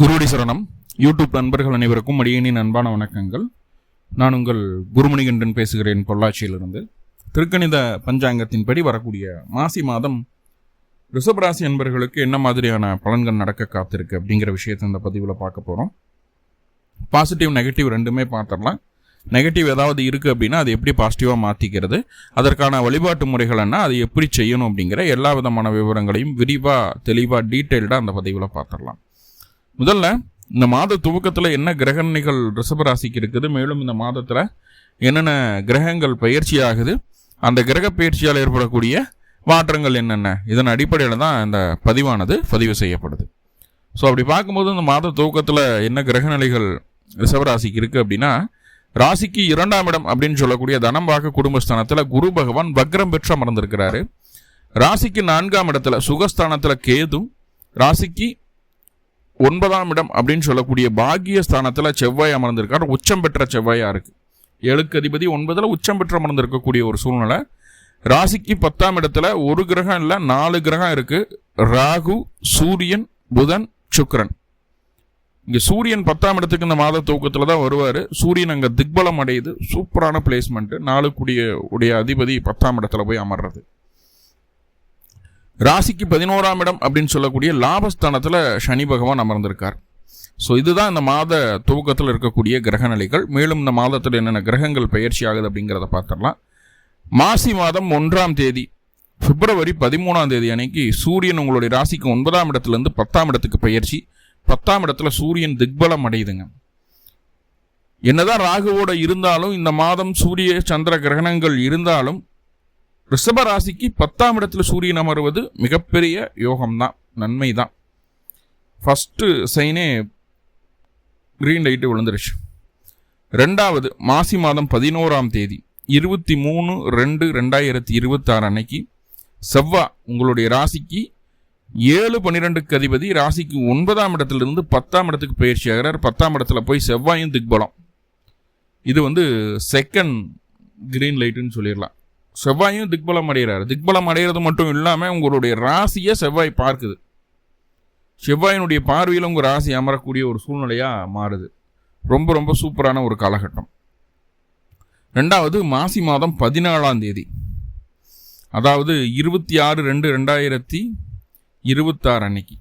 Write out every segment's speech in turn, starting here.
குருவடி சரணம். யூடியூப் நண்பர்கள் அனைவருக்கும் அடியேனின் அன்பான வணக்கங்கள். நான் உங்கள் குருமணிகண்டன் பேசுகிறேன், பொள்ளாச்சியிலிருந்து. திருக்கணித பஞ்சாங்கத்தின்படி வரக்கூடிய மாசி மாதம் ரிஷபராசி அன்பர்களுக்கு என்ன மாதிரியான பலன்கள் நடக்க காத்திருக்கு அப்படிங்கிற விஷயத்தை இந்த பதிவில் பார்க்க போகிறோம். பாசிட்டிவ் நெகட்டிவ் ரெண்டுமே பார்த்துடலாம். நெகட்டிவ் ஏதாவது இருக்குது அப்படின்னா அது எப்படி பாசிட்டிவாக மாற்றிக்கிறது, அதற்கான வழிபாட்டு முறைகள் என்ன, அது எப்படி செய்யணும் அப்படிங்கிற எல்லா விதமான விவரங்களையும் விரிவாக தெளிவாக டீட்டெயில்டாக அந்த பதிவில் பார்த்துடலாம். முதல்ல இந்த மாத துவக்கத்தில் என்ன கிரகணிகள் ரிஷபராசிக்கு இருக்குது, மேலும் இந்த மாதத்தில் என்னென்ன கிரகங்கள் பயிற்சி ஆகுது, அந்த கிரக பயிற்சியால் ஏற்படக்கூடிய மாற்றங்கள் என்னென்ன, இதன் அடிப்படையில் தான் இந்த பதிவு செய்யப்படுது. ஸோ அப்படி பார்க்கும்போது இந்த மாத துவக்கத்தில் என்ன கிரகநிலைகள் ரிஷபராசிக்கு இருக்குது அப்படின்னா, ராசிக்கு 2ஆம் இடம் அப்படின்னு சொல்லக்கூடிய தனம்பாக குடும்பஸ்தானத்தில் குரு பகவான் வக்ரம் பெற்று அமர்ந்திருக்கிறாரு. ராசிக்கு 4ஆம் இடத்துல சுகஸ்தானத்தில் கேது, ராசிக்கு 9ஆம் இடம் அப்படின்னு சொல்லக்கூடிய பாகியஸ்தானத்தில் செவ்வாய் அமர்ந்திருக்கார். உச்சம் பெற்ற செவ்வாயா இருக்கு. 7க்கு அதிபதி 9ல் உச்சம் பெற்று அமர்ந்திருக்கக்கூடிய ஒரு சூழ்நிலை. ராசிக்கு 10ஆம் இடத்துல ஒரு கிரகம் இல்லை, 4 கிரகம் இருக்கு. ராகு, சூரியன், புதன், சுக்கிரன். இங்கே சூரியன் 10ஆம் இடத்துக்கு இந்த மாத துவக்கத்தில் தான் வருவார். சூரியன் அங்கே திக்பலம் அடையுது. சூப்பரான பிளேஸ்மெண்ட்டு. 4 உடைய அதிபதி 10ஆம் இடத்துல போய் அமர்றது. ராசிக்கு 11ஆம் இடம் அப்படின்னு சொல்லக்கூடிய லாபஸ்தானத்தில் சனி பகவான் அமர்ந்திருக்கார். ஸோ இதுதான் இந்த மாத துவக்கத்தில் இருக்கக்கூடிய கிரகநிலைகள். மேலும் இந்த மாதத்தில் என்னென்ன கிரகங்கள் பயிற்சி ஆகுது அப்படிங்கிறத பார்த்துடலாம். மாசி மாதம் 1ஆம் தேதி பிப்ரவரி 13ஆம் தேதி அன்னைக்கு சூரியன் உங்களுடைய ராசிக்கு 9ஆம் இடத்துலேருந்து 10ஆம் இடத்துக்கு பயிற்சி. 10ஆம் இடத்துல சூரியன் திக்பலம் அடையுதுங்க. என்னதான் ராகுவோட இருந்தாலும் இந்த மாதம் சூரிய சந்திர கிரகணங்கள் இருந்தாலும் ரிஷப ராசிக்கு 10ஆம் இடத்துல சூரியன் அமர்வது மிகப்பெரிய யோகம்தான், நன்மை தான். ஃபஸ்ட்டு சைனே கிரீன் லைட்டு விழுந்துருச்சு. 2வது மாசி மாதம் 11ஆம் தேதி 23/2/2026 அன்னைக்கு செவ்வாய் உங்களுடைய ராசிக்கு 7-12க்கு அதிபதி ராசிக்கு 9ஆம் இடத்திலிருந்து 10ஆம் இடத்துக்கு பயிற்சி ஆகிறார். 10ஆம் இடத்துல போய் செவ்வாயும் திக்பலம். இது செகண்ட் கிரீன் லைட்டுன்னு சொல்லிடலாம். செவ்வாயும் திக்பலம் அடைகிறார். திக்பலம் அடைகிறது மட்டும் இல்லாமல் உங்களுடைய ராசியை செவ்வாய் பார்க்குது. செவ்வாயினுடைய பார்வையில் உங்கள் ராசி அமரக்கூடிய ஒரு சூழ்நிலையாக மாறுது. ரொம்ப ரொம்ப சூப்பரான ஒரு காலகட்டம். 2வது மாசி மாதம் 17ஆம் தேதி, அதாவது 26/2/2026 அன்னைக்கு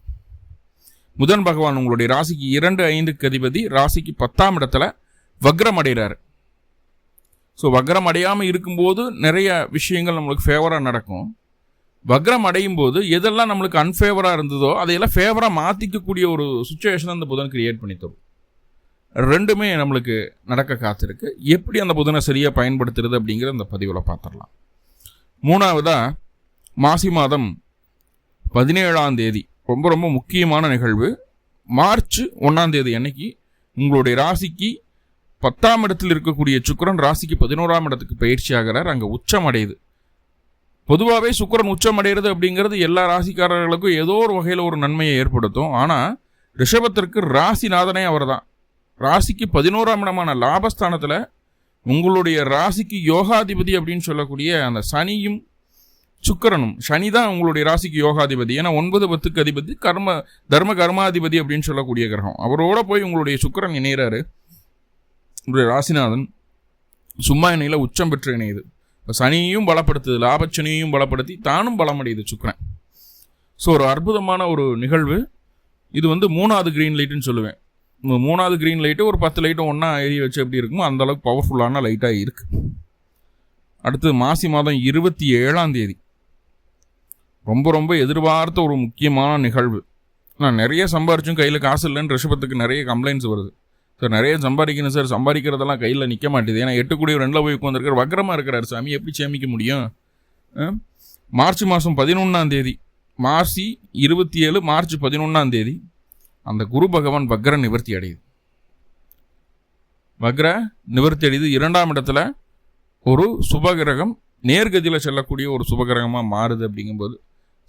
புதன் பகவான் உங்களுடைய ராசிக்கு 2-5க்கு அதிபதி ராசிக்கு 10ஆம் இடத்துல வக்ரம் அடைகிறார். ஸோ வக்ரம் அடையாமல் இருக்கும்போது நிறைய விஷயங்கள் நம்மளுக்கு ஃபேவராக நடக்கும். வக்ரம் அடையும் போது எதெல்லாம் நம்மளுக்கு அன்ஃபேவராக இருந்ததோ அதையெல்லாம் ஃபேவராக மாற்றிக்கக்கூடிய ஒரு சுச்சுவேஷன் அந்த புதன் கிரியேட் பண்ணி தரும். ரெண்டுமே நம்மளுக்கு நடக்க காத்திருக்கு. எப்படி அந்த புதனை சரியாக பயன்படுத்துறது அப்படிங்கிற அந்த பதிவில் பார்த்துடலாம். 3வதாக மாசி மாதம் 17ஆம் தேதி ரொம்ப ரொம்ப முக்கியமான நிகழ்வு. மார்ச் 1ஆம் தேதி அன்னைக்கு உங்களுடைய ராசிக்கு 10ஆம் இடத்தில் இருக்கக்கூடிய சுக்கிரன் ராசிக்கு 11ஆம் இடத்துக்கு பயிற்சி ஆகிறார். அங்கே உச்சம் அடையுது. பொதுவாகவே சுக்கிரன் உச்சம் அடைகிறது அப்படிங்கிறது எல்லா ராசிக்காரர்களுக்கும் ஏதோ ஒரு வகையில் ஒரு நன்மையை ஏற்படுத்தும். ஆனால் ரிஷபத்திற்கு ராசிநாதனே அவர் தான். ராசிக்கு 11ஆம் இடமான லாபஸ்தானத்தில் உங்களுடைய ராசிக்கு யோகாதிபதி அப்படின்னு சொல்லக்கூடிய அந்த சனியும் சுக்கிரனும், சனி தான் உங்களுடைய ராசிக்கு யோகாதிபதி. ஏன்னா 9-10க்கு அதிபதி தர்ம கர்மாதிபதி அப்படின்னு சொல்லக்கூடிய கிரகம். அவரோட போய் உங்களுடைய சுக்கிரன் இணைகிறாரு. உங்களுடைய ராசிநாதன் சும்மா இணையில் உச்சம் பெற்று இணையுது. இப்போ சனியையும் பலப்படுத்துது, லாபச்சனியையும் பலப்படுத்தி தானும் பலமடையுது சுக்கிரன். ஸோ ஒரு அற்புதமான ஒரு நிகழ்வு. இது 3வது கிரீன் லைட்டுன்னு சொல்லுவேன். 3வது கிரீன் லைட்டு ஒரு 10 லைட்டும் ஒன்றா ஏறி வச்சு எப்படி இருக்குமோ அந்தளவுக்கு பவர்ஃபுல்லான லைட்டாக இருக்குது. அடுத்து மாசி மாதம் 27ஆம் தேதி ரொம்ப ரொம்ப எதிர்பார்த்த ஒரு முக்கியமான நிகழ்வு. நான் நிறைய சம்பாரிச்சும் கையில் காசு இல்லைன்னு ரிஷபத்துக்கு நிறைய கம்ப்ளைண்ட்ஸ் வருது. சார் நிறைய சம்பாதிக்கணும் சார், சம்பாதிக்கிறதெல்லாம் கையில் நிற்க மாட்டேது. ஏன்னா 8 கூடிய 2ல் போய் உட்காந்துருக்கார், வக்ரமாக இருக்கிறார் சாமி, எப்படி சேமிக்க முடியும்? மார்ச் மாதம் 11ஆம் தேதி, மாசி 27 மார்ச் 11ஆம் தேதி அந்த குரு பகவான் வக்ர நிவர்த்தி அடையுது. வக்ர நிவர்த்தி அடையுது. 2ஆம் இடத்துல ஒரு சுபகிரகம் நேர்கதியில் செல்லக்கூடிய ஒரு சுபகிரகமாக மாறுது. அப்படிங்கும்போது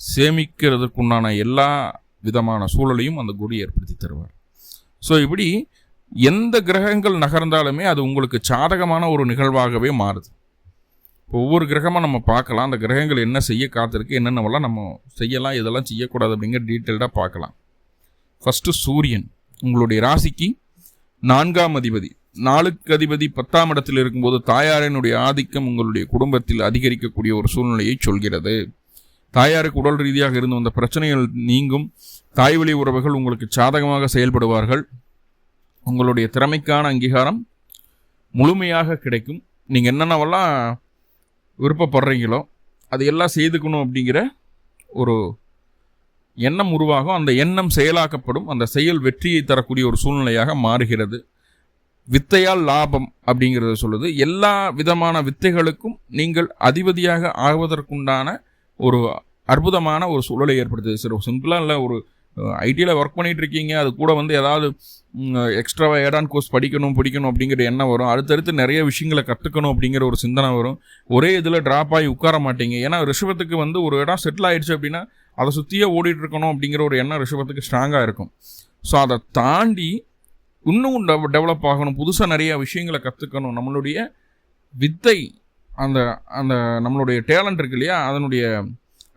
சேமிக்கிறதுக்குண்டான எல்லா விதமான சூழலையும் அந்த குரு ஏற்படுத்தி தருவார். ஸோ இப்படி எந்த கிரகங்கள் நகர்ந்தாலுமே அது உங்களுக்கு சாதகமான ஒரு நிகழ்வாகவே மாறுது. இப்போ ஒவ்வொரு கிரகமாக நம்ம பார்க்கலாம். அந்த கிரகங்கள் என்ன செய்ய காத்திருக்கு, என்னென்னவெல்லாம் நம்ம செய்யலாம், இதெல்லாம் செய்யக்கூடாது அப்படிங்கிற டீட்டெயில்டாக பார்க்கலாம். ஃபஸ்ட்டு சூரியன் உங்களுடைய ராசிக்கு 4ஆம் அதிபதி 4க்கு அதிபதி 10ஆம் இடத்தில் இருக்கும்போது தாயாரினுடைய ஆதிக்கம் உங்களுடைய குடும்பத்தில் அதிகரிக்கக்கூடிய ஒரு சூழ்நிலையை சொல்கிறது. தாயாருக்கு உடல் ரீதியாக இருந்து வந்த பிரச்சனைகள் நீங்கும். தாய் வழி உறவுகள் உங்களுக்கு சாதகமாக செயல்படுவார்கள். உங்களுடைய திறமைக்கான அங்கீகாரம் முழுமையாக கிடைக்கும். நீங்கள் என்னென்னவெல்லாம் விருப்பப்படுறீங்களோ அது எல்லாம் செய்துக்கணும் அப்படிங்கிற ஒரு எண்ணம் உருவாகும். அந்த எண்ணம் செயலாக்கப்படும். அந்த செயல் வெற்றியை தரக்கூடிய ஒரு சூழ்நிலையாக மாறுகிறது. வித்தையால் லாபம் அப்படிங்கிறத சொல்லுது. எல்லா விதமான வித்தைகளுக்கும் நீங்கள் அதிபதியாக ஆகுவதற்குண்டான ஒரு அற்புதமான ஒரு சூழலை ஏற்படுத்துது. சரி, சிம்பிளாக இல்லை, ஒரு ஐடியில் ஒர்க் பண்ணிகிட்டு இருக்கீங்க, அது கூட வந்து ஏதாவது எக்ஸ்ட்ராவாக ஏடான் கோர்ஸ் படிக்கணும் அப்படிங்கிற எண்ணம் வரும். அடுத்தடுத்து நிறைய விஷயங்களை கற்றுக்கணும் அப்படிங்கிற ஒரு சிந்தனை வரும். ஒரே இதில் ட்ராப் ஆகி உட்கார மாட்டீங்க. ஏன்னா ரிஷபத்துக்கு வந்து ஒரு இடம் செட்டில் ஆகிடுச்சு அப்படின்னா அதை சுற்றியே ஓடிட்டு இருக்கணும் அப்படிங்கிற ஒரு எண்ணம் ரிஷபத்துக்கு ஸ்ட்ராங்காக இருக்கும். ஸோ அதை தாண்டி இன்னும் டெவலப் ஆகணும், புதுசாக நிறைய விஷயங்களை கற்றுக்கணும், நம்மளுடைய வித்தை அந்த அந்த நம்மளுடைய டேலண்ட் இருக்கு இல்லையா, அதனுடைய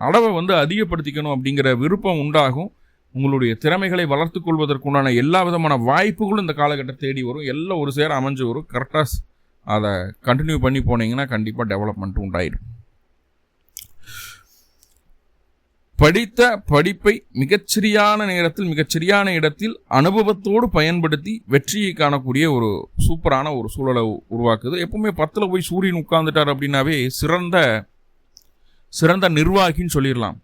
அளவை வந்து அதிகப்படுத்திக்கணும் அப்படிங்கிற விருப்பம் உண்டாகும். உங்களுடைய திறமைகளை வளர்த்து கொள்வதற்குண்டான எல்லா விதமான வாய்ப்புகளும் இந்த காலகட்டத்தை தேடி வரும். எல்லாம் ஒரு சேர அமைஞ்சு வரும். கரெக்டாக அதை கண்டினியூ பண்ணி போனீங்கன்னா கண்டிப்பாக டெவலப்மெண்ட் உண்டாயிடும். படித்த படிப்பை மிகச்சரியான நேரத்தில் மிகச்சரியான இடத்தில் அனுபவத்தோடு பயன்படுத்தி வெற்றியை காணக்கூடிய ஒரு சூப்பரான ஒரு சூழலை உருவாக்குது. எப்பவுமே 10ல் போய் சூரியன் உட்கார்ந்துட்டார் அப்படின்னாவே சிறந்த நிர்வாகின்னு சொல்லிடலாம்.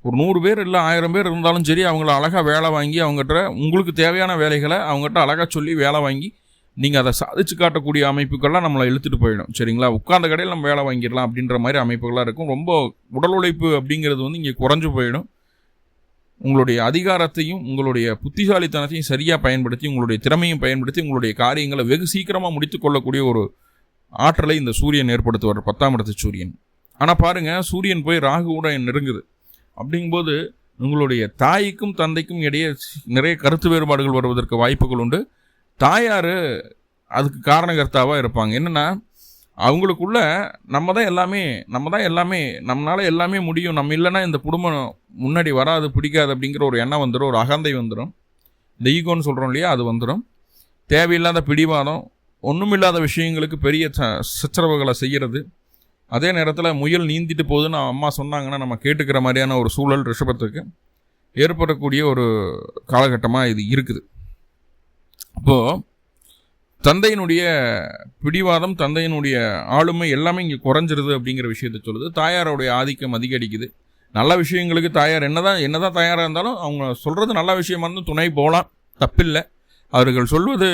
ஒரு 100 பேர் இல்லை 1000 பேர் இருந்தாலும் சரி, அவங்கள அழகாக வேலை வாங்கி அவங்ககிட்ட உங்களுக்கு தேவையான வேலைகளை அவங்ககிட்ட அழகாக சொல்லி வேலை வாங்கி நீங்கள் அதை சாதிச்சு காட்டக்கூடிய அமைப்புகள்லாம் நம்மளை இழுத்துட்டு போயிடும். சரிங்களா, உட்கார்ந்த கடையில் நம்ம வேலை வாங்கிடலாம் அப்படின்ற மாதிரி அமைப்புகளாக இருக்கும். ரொம்ப உடல் உழைப்பு அப்படிங்கிறது வந்து இங்கே குறைஞ்சு போயிடும். உங்களுடைய அதிகாரத்தையும் உங்களுடைய புத்திசாலித்தனத்தையும் சரியாக பயன்படுத்தி உங்களுடைய திறமையும் பயன்படுத்தி உங்களுடைய காரியங்களை வெகு சீக்கிரமாக முடித்து கொள்ளக்கூடிய ஒரு ஆற்றலை இந்த சூரியன் ஏற்படுத்துவார், 10ஆம் இடத்து சூரியன். ஆனால் பாருங்கள், சூரியன் போய் ராகுவோட நெருங்குது. அப்படிங்கும்போது உங்களுடைய தாய்க்கும் தந்தைக்கும் இடையே நிறைய கருத்து வேறுபாடுகள் வருவதற்கு வாய்ப்புகள் உண்டு. தாயார் அதுக்கு காரணகர்த்தாவாக இருப்பாங்க. என்னென்னா, அவங்களுக்குள்ள நம்ம தான் எல்லாமே, நம்மளால் எல்லாமே முடியும், நம்ம இல்லைன்னா இந்த குடும்பம் முன்னாடி வராது, பிடிக்காது அப்படிங்கிற ஒரு எண்ணம் வந்துடும், ஒரு அகந்தை வந்துடும், இந்த ஈகோன்னு சொல்கிறோம் இல்லையா, அது வந்துடும். தேவையில்லாத பிடிவாதம், ஒன்றுமில்லாத விஷயங்களுக்கு பெரிய சச்சரவுகளை செய்கிறது. அதே நேரத்தில் முயல் நீந்திட்டு போகுதுன்னு அம்மா சொன்னாங்கன்னா நம்ம கேட்டுக்கிற மாதிரியான ஒரு சூழல் ரிஷபத்துக்கு ஏற்படக்கூடிய ஒரு காலகட்டமாக இது இருக்குது. அப்போது தந்தையினுடைய பிடிவாதம், தந்தையினுடைய ஆளுமை எல்லாமே இங்கே குறைஞ்சிருது அப்படிங்கிற விஷயத்த சொல்லுது. தாயாரோடைய ஆதிக்கம் அதிகரிக்குது. நல்ல விஷயங்களுக்கு தாயார் என்னதான் தயாராக இருந்தாலும் அவங்க சொல்கிறது நல்ல விஷயமா இருந்தாலும் துணை போகலாம், தப்பில்லை. அவர்கள் சொல்வது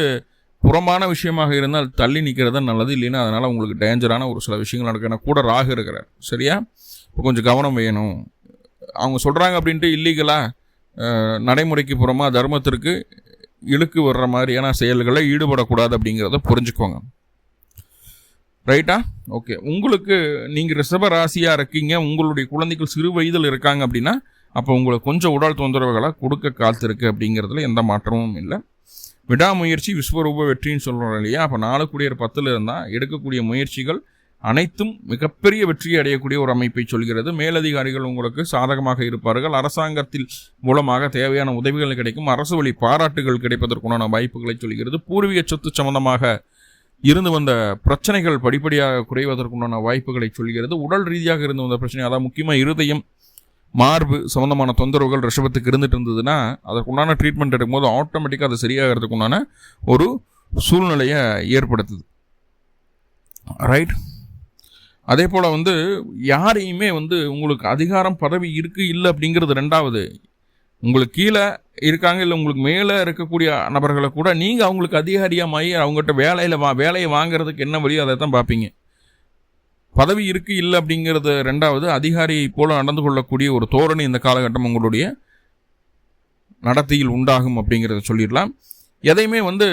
புறமான விஷயமாக இருந்தால் தள்ளி நிற்கிறது நல்லது. இல்லைன்னா அதனால் உங்களுக்கு டேஞ்சரான ஒரு சில விஷயங்கள் நடக்கும். ஏன்னா கூட ராகு இருக்கிறார். சரியா, இப்போ கொஞ்சம் கவனம் வேணும். அவங்க சொல்கிறாங்க அப்படின்ட்டு இல்லீகலாக நடைமுறைக்கு புறமா தர்மத்திற்கு இழுக்கு வர்ற மாதிரியான செயல்களை ஈடுபடக்கூடாது அப்படிங்கிறத புரிஞ்சுக்கோங்க. ரைட்டா? ஓகே. உங்களுக்கு நீங்கள் ரிஷப ராசியாக இருக்கீங்க, உங்களுடைய குழந்தைகள் சிறு வயதில் இருக்காங்க அப்படின்னா அப்போ உங்களுக்கு கொஞ்சம் உடல் தொந்தரவுகளை கொடுக்க காத்திருக்கு அப்படிங்கிறதுல எந்த மாற்றமும் இல்லை. விடாமுயற்சி விஸ்வரூப வெற்றின்னு சொல்கிறோம் இல்லையா, அப்போ 4 கூடியர் 10ல் இருந்தால் எடுக்கக்கூடிய முயற்சிகள் அனைத்தும் மிகப்பெரிய வெற்றியை அடையக்கூடிய ஒரு அமைப்பை சொல்கிறது. மேலதிகாரிகள் உங்களுக்கு சாதகமாக இருப்பார்கள். அரசாங்கத்தில் மூலமாக தேவையான உதவிகள் கிடைக்கும். அரசு வழி பாராட்டுகள் கிடைப்பதற்குண்டான வாய்ப்புகளை சொல்கிறது. பூர்வீக சொத்து சம்பந்தமாக இருந்து வந்த பிரச்சனைகள் படிப்படியாக குறைவதற்குண்டான வாய்ப்புகளை சொல்கிறது. உடல் ரீதியாக இருந்து வந்த பிரச்சனை, அதாவது முக்கியமாக இருதயம், மார்பு சம்மந்தமான தொந்தரவுகள் ரிஷபத்துக்கு இருந்துட்டு இருந்ததுன்னா அதற்குண்டான ட்ரீட்மெண்ட் எடுக்கும்போது ஆட்டோமேட்டிக்காக அது சரியாகிறதுக்குண்டான ஒரு சூழ்நிலையை ஏற்படுத்துது. ரைட்? அதே போல் வந்து யாரையுமே வந்து உங்களுக்கு அதிகாரம் பதவி இருக்குது இல்லை அப்படிங்கிறது ரெண்டாவது. உங்களுக்கு கீழே இருக்காங்க இல்லை உங்களுக்கு மேலே இருக்கக்கூடிய நபர்களை கூட நீங்கள் அவங்களுக்கு அதிகாரியாக மாறி அவங்ககிட்ட வேலையை வாங்கிறதுக்கு என்ன வழியோ அதை தான் பார்ப்பீங்க. பதவி இருக்குது இல்லை அப்படிங்கிறது ரெண்டாவது. அதிகாரியை போல் நடந்து கொள்ளக்கூடிய ஒரு தோரணை இந்த காலகட்டம் உங்களுடைய நடத்தையில் உண்டாகும் அப்படிங்கிறத சொல்லிடலாம். எதையுமே வந்து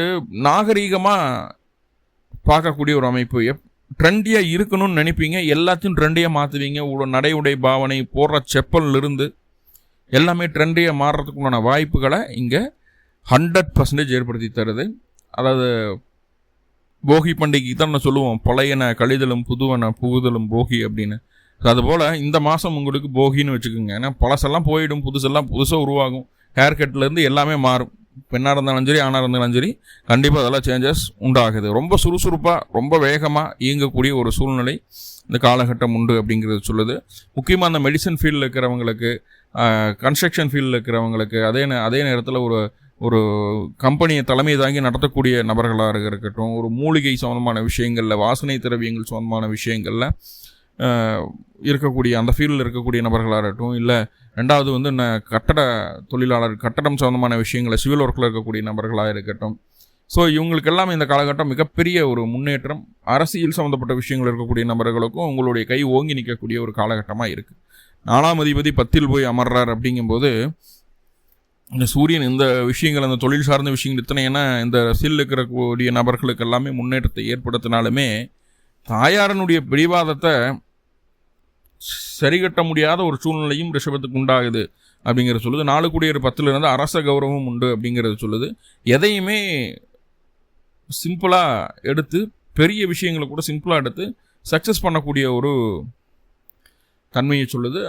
நாகரீகமாக பார்க்கக்கூடிய ஒரு அமைப்பு. ட்ரெண்டியாக இருக்கணும்னு நினைப்பீங்க, எல்லாத்தையும் ட்ரெண்டியாக மாற்றுவீங்க. நடை உடை பாவனை, போடுற செப்பல்லிருந்து எல்லாமே ட்ரெண்டியாக மாறுறதுக்குண்டான வாய்ப்புகளை இங்கே 100% ஏற்படுத்தி தருது. அதாவது போகி பண்டிகைக்கு தான் நான் சொல்லுவோம், பழையன கழிதலும் புதுவன புகுதலும் போகி அப்படின்னு. அதுபோல் இந்த மாதம் உங்களுக்கு போகின்னு வச்சுக்கோங்க. ஏன்னா பழசெல்லாம் போயிடும், புதுசாக உருவாகும். ஹேர் கட்லேருந்து எல்லாமே மாறும். பெண்ணாக இருந்தாலும் சரி ஆணாக இருந்தாலும் சரி கண்டிப்பாக அதெல்லாம் சேஞ்சஸ் உண்டாகுது. ரொம்ப சுறுசுறுப்பாக ரொம்ப வேகமாக இயங்கக்கூடிய ஒரு சூழ்நிலை இந்த காலகட்டம் உண்டு அப்படிங்கிறது சொல்லுது. முக்கியமாக அந்த மெடிசன் ஃபீல்டில் இருக்கிறவங்களுக்கு, கன்ஸ்ட்ரக்ஷன் ஃபீல்டில் இருக்கிறவங்களுக்கு, அதே நேரத்தில் ஒரு கம்பெனியை தலைமை தாங்கி நடத்தக்கூடிய நபர்களாக இருக்கட்டும், ஒரு மூலிகை சம்பந்தமான விஷயங்களில், வாசனை திரவியங்கள் சம்பந்தமான விஷயங்களில் இருக்கக்கூடிய அந்த ஃபீல்டில் இருக்கக்கூடிய நபர்களாக இருக்கட்டும், இல்லை ரெண்டாவது வந்து கட்டட தொழிலாளர், கட்டடம் சம்பந்தமான விஷயங்களில் சிவில் ஒர்க்கில் இருக்கக்கூடிய நபர்களாக இருக்கட்டும். ஸோ இவங்களுக்கு எல்லாமே இந்த காலகட்டம் மிகப்பெரிய ஒரு முன்னேற்றம். அரசியல் சம்மந்தப்பட்ட விஷயங்கள் இருக்கக்கூடிய நபர்களுக்கும் உங்களுடைய கை ஓங்கி நிற்கக்கூடிய ஒரு காலகட்டமாக இருக்குது. 4ஆம் அதிபதி 10ல் போய் அமர்றார் அப்படிங்கும்போது இந்த சூரியன் இந்த விஷயங்கள், அந்த தொழில் சார்ந்த விஷயங்கள் இத்தனை, ஏன்னா இந்த அரசியல் இருக்கக்கூடிய நபர்களுக்கு எல்லாமே முன்னேற்றத்தை ஏற்படுத்தினாலுமே தாயாரனுடைய பிடிவாதத்தை சரிகட்ட முடியாத ஒரு சூழ்நிலையும் ரிஷபத்துக்கு உண்டாகுது அப்படிங்கிறது சொல்லுது. 4 கூடிய 10ல் இருந்து அரச கௌரவம் உண்டு அப்படிங்கிறது சொல்லுது. எதையுமே சிம்பிளாக எடுத்து, பெரிய விஷயங்களை கூட சிம்பிளாக எடுத்து சக்ஸஸ் பண்ணக்கூடிய ஒரு தன்மையை சொல்லுது.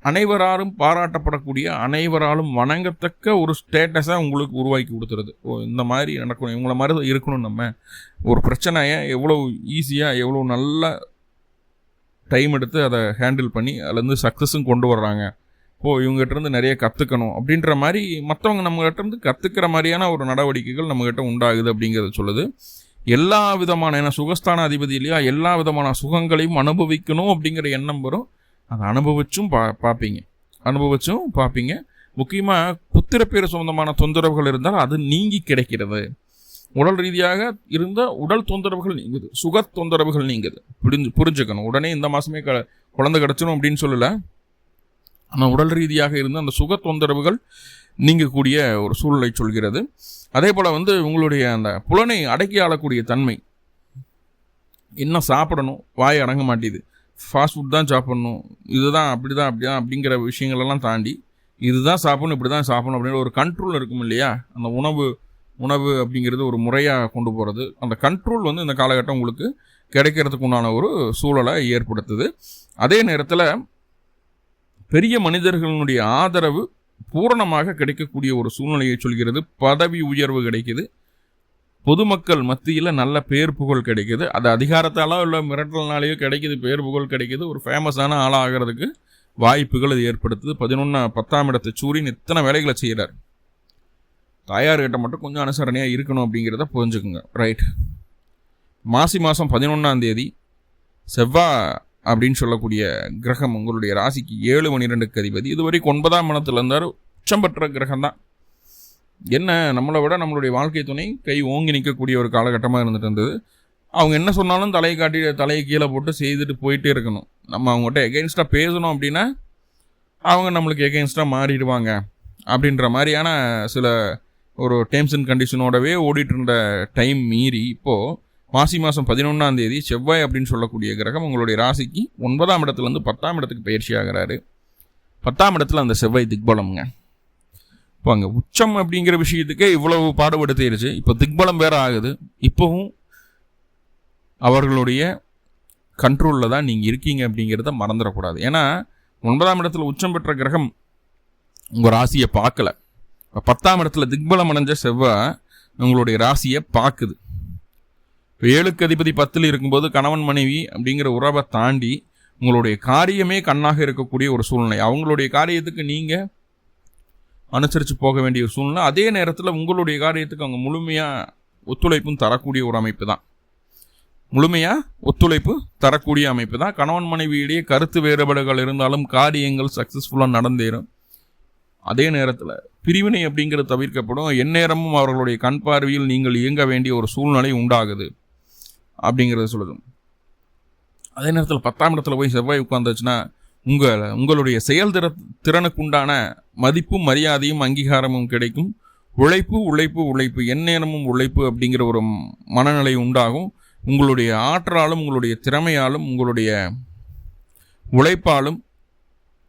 அனைவராலும் பாராட்டப்படக்கூடிய, அனைவராலும் வணங்கத்தக்க ஒரு ஸ்டேட்டஸாக உங்களுக்கு உருவாக்கி கொடுத்துருது. இந்த மாதிரி நடக்கணும், இவங்கள மாதிரி இருக்கணும். நம்ம ஒரு பிரச்சனையை எவ்வளோ ஈஸியாக, எவ்வளோ நல்ல டைம் எடுத்து அதை ஹேண்டில் பண்ணி அதுலேருந்து சக்ஸஸும் கொண்டு வர்றாங்க. இவங்ககிட்டருந்து நிறைய கற்றுக்கணும் அப்படின்ற மாதிரி மற்றவங்க நம்மகிட்டருந்து கற்றுக்கிற மாதிரியான ஒரு நடவடிக்கைகள் நம்மகிட்ட உண்டாகுது அப்படிங்கிறத சொல்லுது. எல்லா விதமான, ஏன்னா சுகஸ்தான அதிபதி இல்லையா, எல்லா விதமான சுகங்களையும் அனுபவிக்கணும் அப்படிங்கிற எண்ணம் வரும். அதை அனுபவிச்சும் பார்ப்பீங்க. முக்கியமாக புத்திரப்பேறு சம்பந்தமான தொந்தரவுகள் இருந்தால் அது நீங்கி கிடைக்கிறது. உடல் ரீதியாக இருந்த உடல் தொந்தரவுகள் நீங்குது, சுக தொந்தரவுகள் நீங்குது. புரிஞ்சுக்கணும். உடனே இந்த மாதமே குழந்தை கிடச்சிடும் அப்படின்னு சொல்லலை. ஆனால் உடல் ரீதியாக இருந்த அந்த சுக தொந்தரவுகள் நீங்கக்கூடிய ஒரு சூழ்நிலை சொல்கிறது. அதே போல் வந்து உங்களுடைய அந்த புலனை அடக்கி ஆளக்கூடிய தன்மை, என்ன சாப்பிடணும் வாய் அடங்க மாட்டேது, ஃபாஸ்ட் ஃபுட் தான் சாப்பிடணும், இதுதான் அப்படிதான் அப்படிங்கிற விஷயங்களெல்லாம் தாண்டி இதுதான் சாப்பிடணும், இப்படி தான் சாப்பிடணும் அப்படிங்கிற ஒரு கண்ட்ரோல் இருக்கும் இல்லையா. அந்த உணவு அப்படிங்கிறது ஒரு முறையாக கொண்டு போகிறது, அந்த கண்ட்ரோல் வந்து இந்த காலகட்டம் உங்களுக்கு கிடைக்கிறதுக்கு உண்டான ஒரு சூழலை ஏற்படுத்துது. அதே நேரத்தில் பெரிய மனிதர்களுடைய ஆதரவு பூரணமாக கிடைக்கக்கூடிய ஒரு சூழ்நிலையை சொல்கிறது. பதவி உயர்வு கிடைக்குது, பொதுமக்கள் மத்தியில் நல்ல பேர் புகழ் கிடைக்குது. அது அதிகாரத்தாலோ இல்லை மிரட்டல்னாலேயோ கிடைக்கிது, பேர் புகழ் கிடைக்கிது. ஒரு ஃபேமஸான ஆளாக ஆகிறதுக்கு வாய்ப்புகள் அது ஏற்படுத்துது. 10ஆம் இடத்து சூரியன் இத்தனை வேலைகளை செய்கிறார். தாயார்கிட்ட மட்டும் கொஞ்சம் அனுசரணையாக இருக்கணும் அப்படிங்கிறத புரிஞ்சுக்குங்க. ரைட். மாசி மாதம் 11ஆம் தேதி செவ்வாய் அப்படின்னு சொல்லக்கூடிய கிரகம் உங்களுடைய ராசிக்கு 7/12 அதிபதி. இதுவரைக்கும் 9ஆம் இடத்துல இருந்தார். உச்சம் பெற்ற கிரகம் தான். என்ன, நம்மளை விட நம்மளுடைய வாழ்க்கை துணை கை ஓங்கி நிற்கக்கூடிய ஒரு காலகட்டமாக இருந்துட்டு இருந்தது. அவங்க என்ன சொன்னாலும் தலையை கீழே போட்டு செய்துட்டு போயிட்டே இருக்கணும். நம்ம அவங்ககிட்ட எகெயின்ஸ்டாக பேசணும் அப்படின்னா அவங்க நம்மளுக்கு எகெயின்ஸ்டாக மாறிடுவாங்க அப்படின்ற மாதிரியான சில ஒரு டேர்ம்ஸ் அண்ட் கண்டிஷனோடவே ஓடிட்டு இருந்த டைம் மீறி இப்போது மாசி மாதம் 11ஆம் தேதி செவ்வாய் அப்படின்னு சொல்லக்கூடிய கிரகம் உங்களுடைய ராசிக்கு 9ஆம் இடத்துலேருந்து 10ஆம் இடத்துக்கு பயிற்சி ஆகிறாரு. 10ஆம் இடத்துல அந்த செவ்வாய் திக்பலம்ங்க. இப்போ அங்கே உச்சம் அப்படிங்கிற விஷயத்துக்கே இவ்வளவு பாடுபடுத்திடுச்சு, இப்போ திக்பலம் வேற ஆகுது. இப்போவும் அவர்களுடைய கண்ட்ரோலில் தான் நீங்கள் இருக்கீங்க அப்படிங்கிறத மறந்துடக்கூடாது. ஏன்னா 9ஆம் இடத்துல உச்சம் பெற்ற கிரகம் உங்கள் ராசியை பார்க்கல. 10ஆம் இடத்துல திக்பலம் அடைஞ்ச செவ்வாய் உங்களுடைய ராசியை பார்க்குது. 7க்கு அதிபதி 10ல் இருக்கும்போது கணவன் மனைவி அப்படிங்கிற உறவை தாண்டி உங்களுடைய காரியமே கண்ணாக இருக்கக்கூடிய ஒரு சூழ்நிலை. அவங்களுடைய காரியத்துக்கு நீங்கள் அனுசரித்து போக வேண்டிய ஒரு சூழ்நிலை. அதே நேரத்தில் உங்களுடைய காரியத்துக்கு அவங்க முழுமையாக ஒத்துழைப்பும் தரக்கூடிய ஒரு அமைப்பு தான். தரக்கூடிய அமைப்பு தான். கணவன் மனைவியிடையே கருத்து வேறுபாடுகள் இருந்தாலும் காரியங்கள் சக்ஸஸ்ஃபுல்லாக நடந்தேறும். அதே நேரத்தில் பிரிவினை அப்படிங்கிறது தவிர்க்கப்படும். எந்நேரமும் அவர்களுடைய கண் பார்வையில் நீங்கள் இயங்க வேண்டிய ஒரு சூழ்நிலை உண்டாகுது அப்படிங்கிறத சொல்லுது. அதே நேரத்தில் 10ஆம் இடத்துல போய் செவ்வாய் உட்கார்ந்துச்சுன்னா உங்களுடைய செயல் திறனுக்கு உண்டான மதிப்பும் மரியாதையும் அங்கீகாரமும் கிடைக்கும். உழைப்பு எந்நேரமும் உழைப்பு அப்படிங்கிற ஒரு மனநிலை உண்டாகும். உங்களுடைய ஆற்றலாலும் உங்களுடைய திறமையாலும் உங்களுடைய உழைப்பாலும்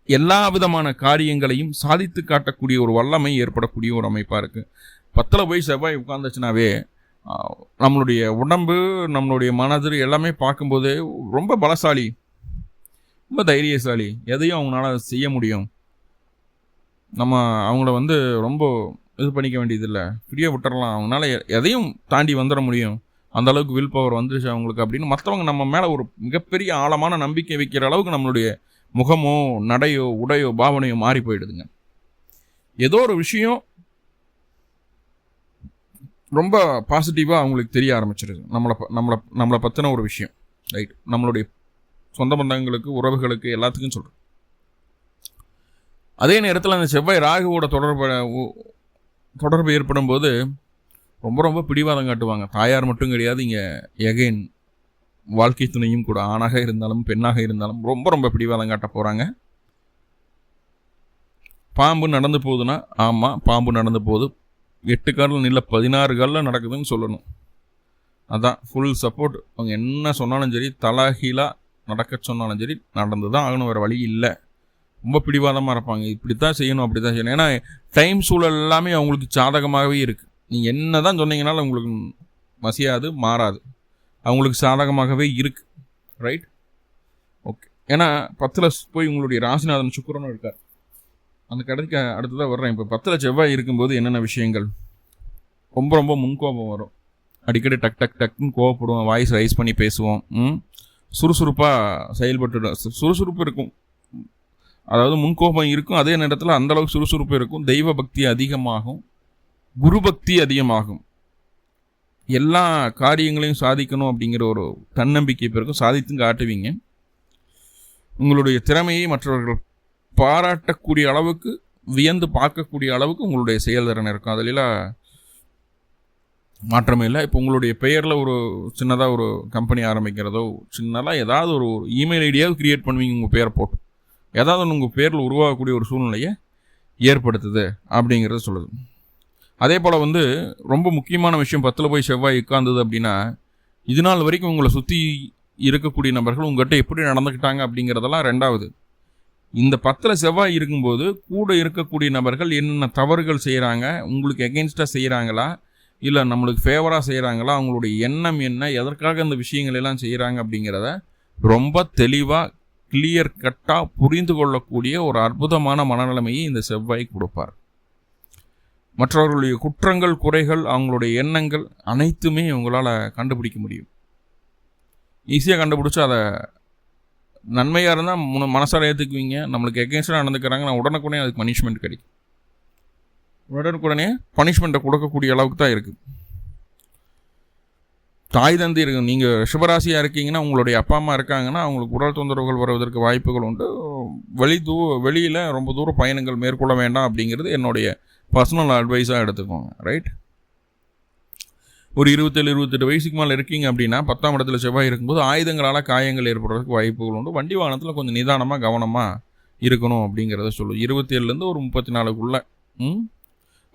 எல்லா விதமான காரியங்களையும் சாதித்து காட்டக்கூடிய ஒரு வல்லமை ஏற்படக்கூடிய ஒரு அமைப்பாக இருக்குது. 10ல் போய் செவ்வாய் உட்கார்ந்துச்சுனாவே நம்மளுடைய உடம்பு, நம்மளுடைய மனது எல்லாமே பார்க்கும்போது ரொம்ப பலசாலி, ரொம்ப தைரியசாலி, எதையும் அவங்களால செய்ய முடியும். நம்ம அவங்கள ரொம்ப இது பண்ணிக்க வேண்டியதில்லை, ஃப்ரீயாக விட்டுறலாம், அவங்களால எதையும் தாண்டி வந்துட முடியும், அந்த அளவுக்கு வில் பவர் வந்துருச்சு அவங்களுக்கு அப்படின்னு மற்றவங்க நம்ம மேலே ஒரு மிகப்பெரிய ஆழமான நம்பிக்கை வைக்கிற அளவுக்கு நம்மளுடைய முகமோ நடையோ உடையோ பாவனையோ மாறி போயிடுதுங்க. ஏதோ ஒரு விஷயம் ரொம்ப பாசிட்டிவாக அவங்களுக்கு தெரிய ஆரம்பிச்சிருது, நம்மளை பற்றின ஒரு விஷயம், ரைட்? நம்மளுடைய சொந்த பந்தங்களுக்கு, உறவுகளுக்கு, எல்லாத்துக்கும் சொல்கிறேன். அதே நேரத்தில் அந்த செவ்வாய் ராகுவோட தொடர்பு ஏற்படும் போது ரொம்ப ரொம்ப பிடிவாதம் காட்டுவாங்க. தாயார் மட்டும் கிடையாது, இங்கே எகைன் வாழ்க்கை துணையும் கூட, ஆணாக இருந்தாலும் பெண்ணாக இருந்தாலும் ரொம்ப ரொம்ப பிடிவாதம் காட்ட போகிறாங்க. பாம்பு நடந்து போகுதுன்னா ஆமாம் பாம்பு நடந்து போகுது, 8 காலில் இல்லை 16 காலில் நடக்குதுன்னு சொல்லணும். அதான் ஃபுல் சப்போர்ட். அவங்க என்ன சொன்னாலும் சரி, தலகீழாக நடக்க சொன்னாலும் சரி நடந்து தான் ஆகணும், வேறு வழி இல்லை. ரொம்ப பிடிவாதமாக இருப்பாங்க, இப்படி தான் செய்யணும் அப்படி தான் செய்யணும். ஏன்னா டைம் சூழல் எல்லாமே அவங்களுக்கு சாதகமாகவே இருக்குது. நீங்கள் என்ன தான் சொன்னீங்கனாலும் உங்களுக்கு மசியாது, மாறாது, அவங்களுக்கு சாதகமாகவே இருக்குது, ரைட்? ஓகே. ஏன்னா 10ல் போய் உங்களுடைய ராசிநாதன் சுக்கிரனும் இருக்கார். அந்த கடைக்கு அடுத்ததாக வர்றேன். இப்போ 10ல் செவ்வாய் இருக்கும்போது என்னென்ன விஷயங்கள்? ரொம்ப ரொம்ப முன்கோபம் வரும், அடிக்கடி டக் டக் டக்குன்னு கோவப்படுவோம், வாய்ஸ் ரைஸ் பண்ணி பேசுவோம், சுறுசுறுப்பாக செயல்பட்டு சுறுசுறுப்பு இருக்கும். அதாவது முன்கோபம் இருக்கும், அதே நேரத்தில் அந்தளவுக்கு சுறுசுறுப்பு இருக்கும். தெய்வ பக்தி அதிகமாகும், குரு பக்தி அதிகமாகும். எல்லா காரியங்களையும் சாதிக்கணும் அப்படிங்கிற ஒரு தன்னம்பிக்கை பிறகு சாதித்தும் காட்டுவீங்க. உங்களுடைய திறமையை மற்றவர்கள் பாராட்டக்கூடிய அளவுக்கு, வியந்து பார்க்கக்கூடிய அளவுக்கு உங்களுடைய செயல்திறன் இருக்கும். அதிலெல்லாம் மாற்றமே இல்லை. இப்போ உங்களுடைய பெயரில் ஒரு சின்னதாக ஒரு கம்பெனி ஆரம்பிக்கிறதோ, சின்னதாக ஏதாவது ஒரு இமெயில் ஐடியாவது கிரியேட் பண்ணுவீங்க உங்கள் பேரை போட்டு, ஏதாவது ஒன்று உங்கள் பேரில் உருவாகக்கூடிய ஒரு சூழ்நிலையை ஏற்படுத்துது அப்படிங்கிறத சொல்லுது. அதே போல் ரொம்ப முக்கியமான விஷயம், 10ல் போய் செவ்வாய் உட்கார்ந்தது அப்படின்னா, இது நாள் வரைக்கும் உங்களை சுற்றி இருக்கக்கூடிய நபர்கள் உங்கள்கிட்ட எப்படி நடந்துக்கிட்டாங்க அப்படிங்கிறதெல்லாம் ரெண்டாவது. இந்த 10ல் செவ்வாய் இருக்கும்போது கூட இருக்கக்கூடிய நபர்கள் என்னென்ன தவறுகள் செய்கிறாங்க, உங்களுக்கு எகென்ஸ்டாக செய்கிறாங்களா, இல்லை நம்மளுக்கு ஃபேவராக செய்கிறாங்களா, அவங்களுடைய எண்ணம் என்ன, எதற்காக இந்த விஷயங்கள் எல்லாம் செய்கிறாங்க அப்படிங்கிறத ரொம்ப தெளிவாக கிளியர் கட்டாக புரிந்து கொள்ளக்கூடிய ஒரு அற்புதமான மனநிலைமையை இந்த செவ்வாய் கொடுப்பார். மற்றவர்களுடைய குற்றங்கள், குறைகள், அவங்களுடைய எண்ணங்கள் அனைத்துமே உங்களால் கண்டுபிடிக்க முடியும். ஈஸியாக கண்டுபிடிச்சி அதை நன்மையாக இருந்தால் மனசார ஏற்றுக்குவீங்க. நம்மளுக்கு எகென்ஸ்டாக நடந்துக்கிறாங்க, நான் உடனுக்குடனே அதுக்கு பனிஷ்மெண்ட் கிடைக்கும். உடனுக்குடனே பனிஷ்மெண்ட்டை கொடுக்கக்கூடிய அளவுக்கு தான் இருக்குது. தாய் தந்தை இருக்கு, நீங்கள் ரிஷபராசியாக இருக்கீங்கன்னா, உங்களுடைய அப்பா அம்மா இருக்காங்கன்னா, அவங்களுக்கு உடல் தொந்தரவுகள் வருவதற்கு வாய்ப்புகள் உண்டு. வெளியில் ரொம்ப தூரம் பயணங்கள் மேற்கொள்ள வேண்டாம் அப்படிங்கிறது என்னுடைய பர்சனல் அட்வைஸாக எடுத்துக்கோங்க, ரைட்? ஒரு 27-28 வயசுக்கு மேலே இருக்கீங்க அப்படின்னா, 10ஆம் இடத்துல செவ்வாய் இருக்கும்போது ஆயுதங்களால் காயங்கள் ஏற்படுறதுக்கு வாய்ப்புகள் உண்டு. வண்டி வாகனத்தில் கொஞ்சம் நிதானமாக கவனமாக இருக்கணும் அப்படிங்கிறத சொல்லும். 27லேருந்து ஒரு 34க்குள்ளே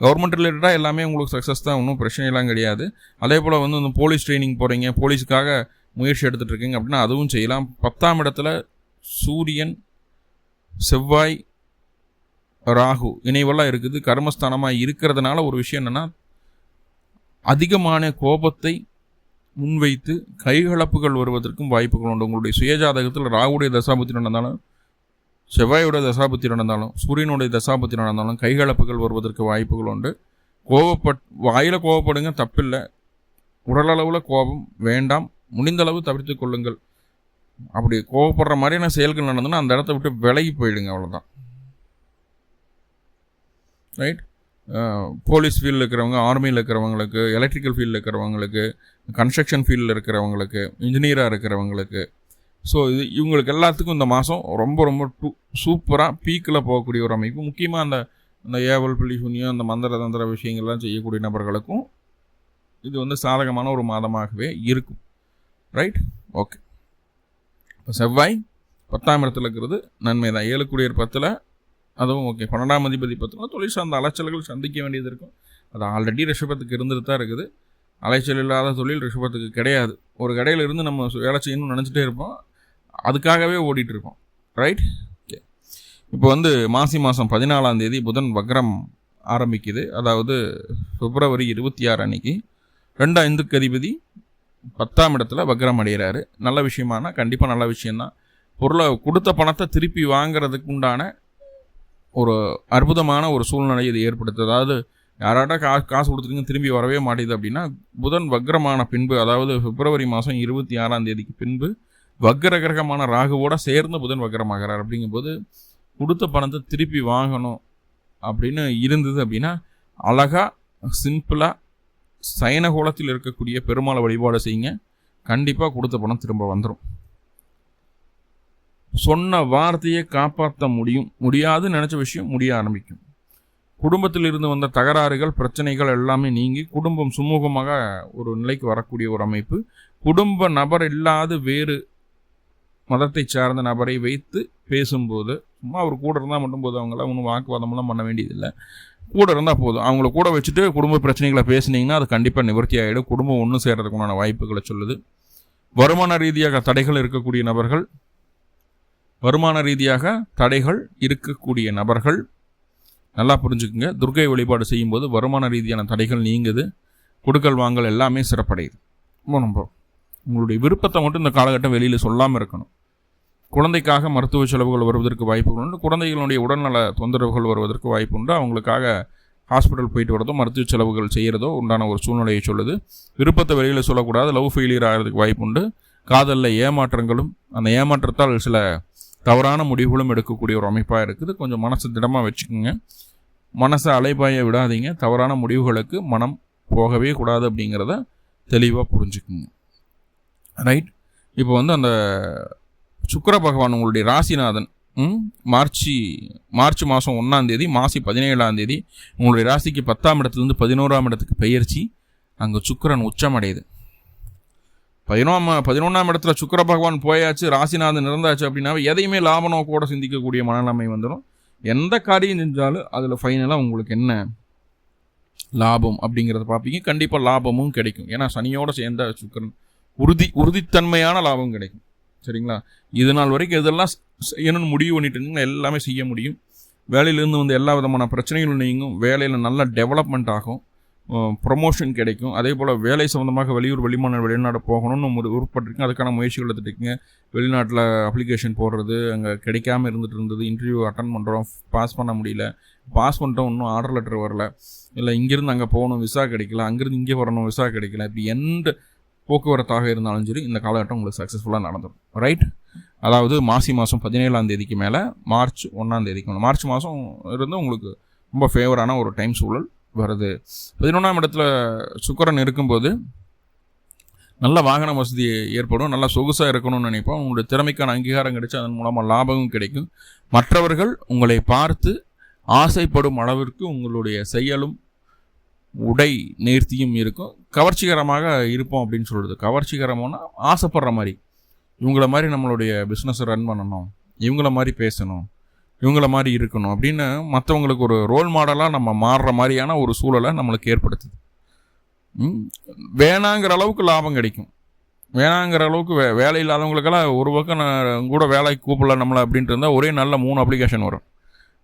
கவர்மெண்ட் ரிலேட்டடாக எல்லாமே உங்களுக்கு சக்ஸஸ் தான், ஒன்றும் பிரச்சனையெல்லாம் கிடையாது. அதே போல் இந்த போலீஸ் ட்ரைனிங் போகிறீங்க, போலீஸுக்காக முயற்சி எடுத்துகிட்டு இருக்கீங்க அப்படின்னா அதுவும் செய்யலாம். 10ஆம் இடத்துல சூரியன், செவ்வாய், ராகு இணைவெல்லாம் இருக்குது, கர்மஸ்தானமாக இருக்கிறதுனால ஒரு விஷயம் என்னென்னா, அதிகமான கோபத்தை முன்வைத்து கைகலப்புகள் வருவதற்கும் வாய்ப்புகள் உண்டு. உங்களுடைய சுயஜாதகத்தில் ராகுடைய தசாபுத்தி நடந்தாலும், செவ்வாயோட தசாபுத்தி நடந்தாலும், சூரியனுடைய தசாபுத்தி நடந்தாலும் கைகலப்புகள் வருவதற்கு வாய்ப்புகள் உண்டு. வாயில் கோவப்படுங்க, தப்பில்லை. உடலளவில் கோபம் வேண்டாம், முடிந்தளவு தவிர்த்து கொள்ளுங்கள். அப்படி கோவப்படுற மாதிரியான செயல்கள் நடந்ததுன்னா அந்த இடத்த விட்டு விலகி போயிடுங்க, அவ்வளோதான், ரைட்? போலீஸ் ஃபீல்டில் இருக்கிறவங்க, ஆர்மியில் இருக்கிறவங்களுக்கு, எலக்ட்ரிக்கல் ஃபீல்டில் இருக்கிறவங்களுக்கு, கன்ஸ்ட்ரக்ஷன் ஃபீல்டில் இருக்கிறவங்களுக்கு, இன்ஜினியராக இருக்கிறவங்களுக்கு, ஸோ இவங்களுக்கு எல்லாத்துக்கும் இந்த மாதம் ரொம்ப ரொம்ப சூப்பராக பீக்கில் போகக்கூடிய ஒரு அமைப்பு. முக்கியமாக அந்த ஏவல் பிள்ளி சூன்யம், அந்த மந்திர தந்திர விஷயங்கள்லாம் செய்யக்கூடிய நபர்களுக்கும் இது சாதகமான ஒரு மாதமாகவே இருக்கும், ரைட்? ஓகே. இப்போ செவ்வாய் 10ஆம் இடத்துல இருக்கிறது நன்மை தான். 7 கூடியர் 10ல் அதுவும் ஓகே. 12ஆம் அதிபதி 10ல் தொழில் சார்ந்த அலைச்சல்கள் சந்திக்க வேண்டியது இருக்கும். அது ஆல்ரெடி ரிஷபத்துக்கு இருந்துட்டு தான் இருக்குது. அலைச்சல் இல்லாத தொழில் ரிஷபத்துக்கு கிடையாது. ஒரு கடையில் இருந்து நம்ம வேலை செய்யணும்னு நினச்சிட்டே இருப்போம், அதுக்காகவே ஓடிட்டு இருக்கோம், ரைட்? ஓகே. இப்போ மாசி மாதம் 14ஆம் தேதி புதன் வக்ரம் ஆரம்பிக்குது. அதாவது பிப்ரவரி 26 அன்னைக்கு 2 அதிபதி 10ஆம் இடத்துல வக்ரம் அடைகிறாரு. நல்ல விஷயமானா கண்டிப்பாக நல்ல விஷயந்தான். பொருளை கொடுத்த பணத்தை திருப்பி வாங்கிறதுக்கு உண்டான ஒரு அற்புதமான ஒரு சூழ்நிலை இது ஏற்படுத்துது. அதாவது யாராட்டா காசு கொடுத்துருங்க திரும்பி வரவே மாட்டேது அப்படின்னா புதன் வக்ரமான பின்பு, அதாவது பிப்ரவரி மாதம் 26ஆம் தேதிக்கு பின்பு வக்ர கிரகமான ராகுவோட சேர்ந்து புதன் வக்ரமாகிறார். அப்படிங்கும்போது கொடுத்த பணத்தை திருப்பி வாங்கணும் அப்படின்னு இருந்தது அப்படின்னா அழகாக சிம்பிளாக சயனகோலத்தில் இருக்கக்கூடிய பெருமாளை வழிபாடு செய்யுங்க. கண்டிப்பாக கொடுத்த பணம் திரும்ப வந்துடும். சொன்ன வார்த்தையை காப்பாற்ற முடியாதுன்னு நினச்ச விஷயம் முடிய ஆரம்பிக்கும். குடும்பத்தில் இருந்து வந்த தகராறுகள் பிரச்சனைகள் எல்லாமே நீங்கி குடும்பம் சுமூகமாக ஒரு நிலைக்கு வரக்கூடிய ஒரு அமைப்பு. குடும்ப நபர் இல்லாத வேறு மதத்தை சார்ந்த நபரை வைத்து பேசும்போது சும்மா அவர் கூட இருந்தால் மட்டும் போதும், அவங்களாம் ஒன்றும் வாக்குவாதமெல்லாம் பண்ண வேண்டியதில்லை. கூட இருந்தால் போதும். அவங்கள கூட வச்சுட்டு குடும்ப பிரச்சனைகளை பேசுனீங்கன்னா அது கண்டிப்பாக நிவர்த்தி ஆகிடும். குடும்பம் ஒன்று சேர்றதுக்குண்டான வாய்ப்புகளை சொல்லுது. வருமான ரீதியாக தடைகள் இருக்கக்கூடிய நபர்கள் நல்லா புரிஞ்சுக்குங்க. துர்க்கை வழிபாடு செய்யும்போது வருமான ரீதியான தடைகள் நீங்குது. கொடுக்கல் வாங்கல் எல்லாமே சிறப்படையுது. ரொம்ப உங்களுடைய விருப்பத்தை மட்டும் இந்த காலகட்டம் வெளியில் சொல்லாமல் இருக்கணும். குழந்தைக்காக மருத்துவ செலவுகள் வருவதற்கு வாய்ப்புகள் உண்டு. குழந்தைகளுடைய உடல்நல தொந்தரவுகள் வருவதற்கு வாய்ப்பு உண்டு. அவங்களுக்காக ஹாஸ்பிட்டல் போயிட்டு வரதோ மருத்துவ செலவுகள் செய்கிறதோ உண்டான ஒரு சூழ்நிலையை சொல்லுது. விருப்பத்தை வெளியில் சொல்லக்கூடாது. லவ் ஃபெயிலியர் ஆகிறதுக்கு வாய்ப்பு உண்டு. காதலில் ஏமாற்றங்களும் அந்த ஏமாற்றத்தால் சில தவறான முடிவுகளும் எடுக்கக்கூடிய ஒரு அமைப்பாக இருக்குது. கொஞ்சம் மனசு திடமாக வச்சுக்கோங்க. மனசை அலைபாய விடாதீங்க. தவறான முடிவுகளுக்கு மனம் போகவே கூடாது அப்படிங்கிறத தெளிவாக புரிஞ்சுக்குங்க. ரைட். இப்போ அந்த சுக்கிர பகவான் உங்களுடைய ராசிநாதன் மார்ச் மாதம் 1ஆம் தேதி மாசி 17ஆம் தேதி உங்களுடைய ராசிக்கு 10ஆம் இடத்துலேருந்து 11ஆம் இடத்துக்கு பெயர்ச்சி. அங்கே சுக்கிரன் உச்சமடையுது. 11ஆம் இடத்துல சுக்கிர பகவான் போயாச்சு, ராசிநாதன் இருந்தாச்சு அப்படின்னா எதையுமே லாப நோக்கோட சிந்திக்கக்கூடிய மனநிலைமை வந்துடும். எந்த காரியம் செஞ்சாலும் அதில் ஃபைனலாக உங்களுக்கு என்ன லாபம் அப்படிங்கிறத பார்ப்பீங்க. கண்டிப்பாக லாபமும் கிடைக்கும். ஏன்னா சனியோடு சேர்ந்த சுக்கிரன் உறுதித்தன்மையான லாபம் கிடைக்கும். சரிங்களா? இது நாள் வரைக்கும் எதெல்லாம் செய்யணும்னு முடிவு பண்ணிட்டு இருந்தீங்கன்னா எல்லாமே செய்ய முடியும். வேலையிலேருந்து எல்லா விதமான பிரச்சனைகளும் நீங்கும். வேலையில் நல்ல டெவலப்மெண்ட் ஆகும். ப்ரொமோஷன் கிடைக்கும். அதே போல் வேலை சம்மந்தமாக வெளிநாடு போகணும்னு உருப்பட்டிருக்கீங்க. அதுக்கான முயற்சிகள் எடுத்துகிட்ருக்கீங்க. வெளிநாட்டில் அப்ளிகேஷன் போடுறது, அங்கே கிடைக்காமல் இருந்தது. இன்டர்வியூ அட்டன் பண்ணுறோம், பாஸ் பண்ண முடியல. பாஸ் பண்ணிட்டோம், இன்னும் ஆர்டர் லெட்டர் வரல. இல்லை இங்கேருந்து அங்கே போகணும், விசா கிடைக்கல. அங்கேருந்து இங்கே வரணும், விசா கிடைக்கல. இப்படி எந்த போக்குவரத்தாக இருந்தாலும் சரி இந்த காலகட்டம் உங்களுக்கு சக்ஸஸ்ஃபுல்லாக நடந்துடும். ரைட். அதாவது மாசி மாதம் 17ஆம் தேதிக்கு மேலே மார்ச் 1ஆம் தேதிக்கு மேலே மார்ச் மாதம் இருந்து உங்களுக்கு ரொம்ப ஃபேவரான ஒரு டைம் சூழல் வருது. 11ஆம் இடத்துல சுக்கிரன் இருக்கும்போது நல்ல வாகன வசதி ஏற்படும். நல்லா சொகுசாக இருக்கணும்னு நினைப்போம். உங்களுடைய திறமைக்கான அங்கீகாரம் கிடைச்சி அதன் மூலமாக லாபமும் கிடைக்கும். மற்றவர்கள் உங்களை பார்த்து ஆசைப்படும் அளவிற்கு உங்களுடைய செயலும் உடை நேர்த்தியும் இருக்கும். கவர்ச்சிகரமாக இருப்போம் அப்படின்னு சொல்கிறது. கவர்ச்சிகரமான ஆசைப்படுற மாதிரி, இவங்கள மாதிரி நம்மளுடைய பிஸ்னஸை ரன் பண்ணணும், இவங்கள மாதிரி பேசணும், இவங்கள மாதிரி இருக்கணும் அப்படின்னு மற்றவங்களுக்கு ஒரு ரோல் மாடலாக நம்ம மாறுற மாதிரியான ஒரு சூழலை நம்மளுக்கு ஏற்படுத்துது. வேணாங்கிற அளவுக்கு லாபம் கிடைக்கும். வேணாங்கிற அளவுக்கு வேலை இல்லாதவங்களுக்கெல்லாம் ஒரு பக்கம் நான் கூட வேலைக்கு கூப்பிடல நம்மளை அப்படின்ட்டு இருந்தால் ஒரே நல்ல 3 அப்ளிகேஷன் வரும்.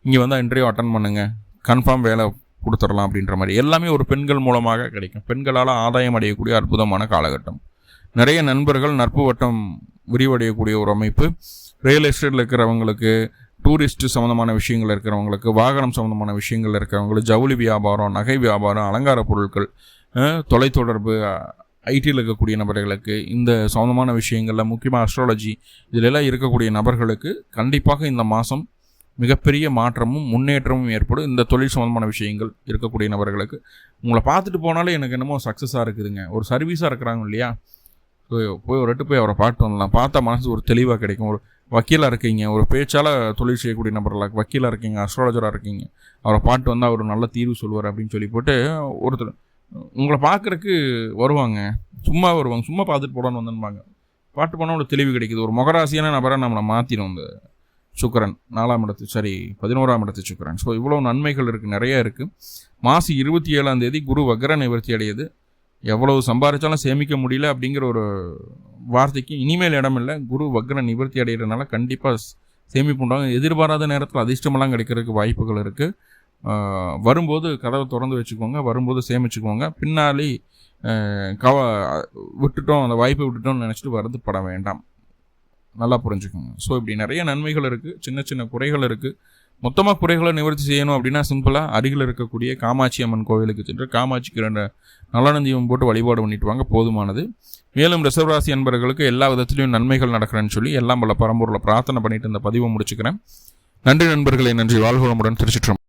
இங்கே வந்தால் இன்டர்வியூ அட்டன் பண்ணுங்கள், கன்ஃபார்ம் வேலை கொடுத்துடலாம் அப்படின்ற மாதிரி எல்லாமே ஒரு பெண்கள் மூலமாக கிடைக்கும். பெண்களால் ஆதாயம் அடையக்கூடிய அற்புதமான காலகட்டம். நிறைய நண்பர்கள், நட்பு வட்டம் விரிவடையக்கூடிய ஒரு அமைப்பு. ரியல் எஸ்டேட்டில் இருக்கிறவங்களுக்கு, டூரிஸ்ட்டு சம்மந்தமான விஷயங்கள் இருக்கிறவங்களுக்கு, வாகனம் சம்மந்தமான விஷயங்கள் இருக்கிறவங்களுக்கு, ஜவுளி வியாபாரம், நகை வியாபாரம், அலங்கார பொருட்கள், தொலைத்தொடர்பு, ஐடியில் இருக்கக்கூடிய நபர்களுக்கு, இந்த சம்மந்தமான விஷயங்களில் முக்கியமாக அஸ்ட்ராலஜி இதிலெல்லாம் இருக்கக்கூடிய நபர்களுக்கு கண்டிப்பாக இந்த மாதம் மிகப்பெரிய மாற்றமும் முன்னேற்றமும் ஏற்படும். இந்த தொழில் சம்மந்தமான விஷயங்கள் இருக்கக்கூடிய நபர்களுக்கு உங்களை பார்த்துட்டு போனாலே எனக்கு என்னமோ சக்ஸஸாக இருக்குதுங்க, ஒரு சர்வீஸாக இருக்கிறாங்க இல்லையா, போய் ஒரு போய் அவரை பார்த்து வரலாம். பார்த்தா மனசு ஒரு தெளிவாக கிடைக்கும். ஒரு வக்கீலாக இருக்கீங்க, ஒரு பேச்சால் தொழில் செய்யக்கூடிய நபர்களாக வக்கீலாக இருக்கீங்க, அஸ்ட்ராலஜராக இருக்கீங்க, அவரை பாட்டு வந்தால் அவர் நல்ல தீர்வு சொல்லுவார் அப்படின்னு சொல்லி போட்டு ஒருத்தர் உங்களை பார்க்குறக்கு வருவாங்க. சும்மா வருவாங்க, சும்மா பார்த்துட்டு போடான்னு வந்துருப்பாங்க. பாட்டு போனால் ஒரு தெளிவு கிடைக்குது. ஒரு மகராசியான நபரை நம்மளை மாற்றிடும் இந்த சுக்கிரன். 4ஆம் இடத்து 11ஆம் இடத்து சுக்கிரன். ஸோ இவ்வளோ நன்மைகள் இருக்குது, நிறைய இருக்குது. மாசி 27ஆம் தேதி குரு வக்ர நிவர்த்தி அடையுது. எவ்வளவு சம்பாதிச்சாலும் சேமிக்க முடியல அப்படிங்கிற ஒரு வார்த்தைக்கு இனிமேல் இடம் இல்லை. குரு வக்ர நிவர்த்தி அடைகிறதுனால கண்டிப்பாக சேமிப்பு உண்டாகும். எதிர்பாராத நேரத்தில் அதிர்ஷ்டமெல்லாம் கிடைக்கிறதுக்கு வாய்ப்புகள் இருக்குது. வரும்போது கதவை திறந்து வச்சுக்கோங்க, வரும்போது சேமிச்சுக்கோங்க. பின்னாலே விட்டுட்டோம், அந்த வாய்ப்பை விட்டுட்டோம்னு நினச்சிட்டு வருத்தப்பட வேண்டாம். நல்லா புரிஞ்சுக்கோங்க. ஸோ இப்படி நிறைய நன்மைகள் இருக்குது, சின்ன சின்ன குறைகள் இருக்குது. மொத்தமாக குறைகளை நிவர்த்தி செய்யணும் அப்படின்னா சிம்பிளாக அருகில் இருக்கக்கூடிய காமாட்சி அம்மன் கோவிலுக்கு சென்று காமாட்சிக்கு 2 நலனந்தீபம் போட்டு வழிபாடு பண்ணிட்டு வாங்க, போதுமானது. மேலும் ரிஷபராசி அன்பர்களுக்கு எல்லா விதத்திலையும் நன்மைகள் நடக்கிறேன்னு சொல்லி எல்லாம் பல பரம்பொருளை பிரார்த்தனை பண்ணிட்டு இந்த பதிவை முடிச்சுக்கிறேன். நன்றி நண்பர்களே, நன்றி. வாழ்வளமுடன். திருச்சிற்றம்பலம்.